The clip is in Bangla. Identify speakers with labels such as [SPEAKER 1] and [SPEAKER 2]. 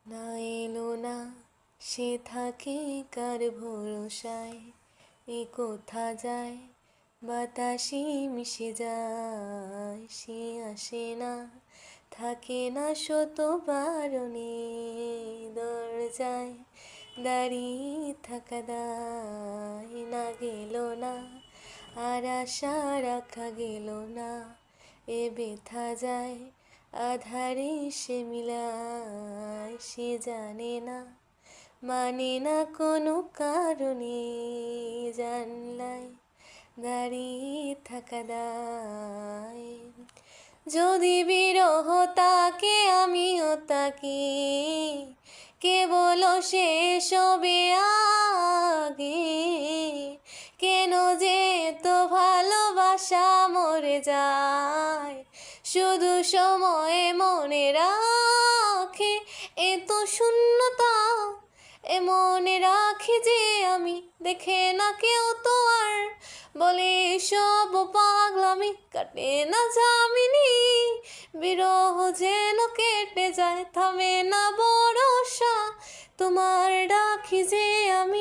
[SPEAKER 1] না এলো না সে থাকে কার ভরসায়, এ কোথা যায় বাতাসে মিশে যায়, সে আসে না থাকে না শত বারণে, দরজায় দাঁড়িয়ে থাকা দায়। না গেল না আর আশা রাখা গেল না, এ ব্যথা যায় আধারে সে মিলায়, সে জানে না মানে না কোনো কারণে, জানলায় দাঁড়িয়ে থাকা দায়। যদি বিরহ তাকে আমিও তাকি, কেবল সে সবে আগে, কেন যে তো ভালোবাসা মরে যায়, শুধু সময়ে মনে রাখে এ তো শূন্যতা, এ মনে রাখি যে আমি, দেখে না কেউ তো আর, বলে সব পাগলামি কাটে না যামিনী, বিরহ যেন কেটে যায় থামে না ভরসা, তোমার ডাকি যে আমি।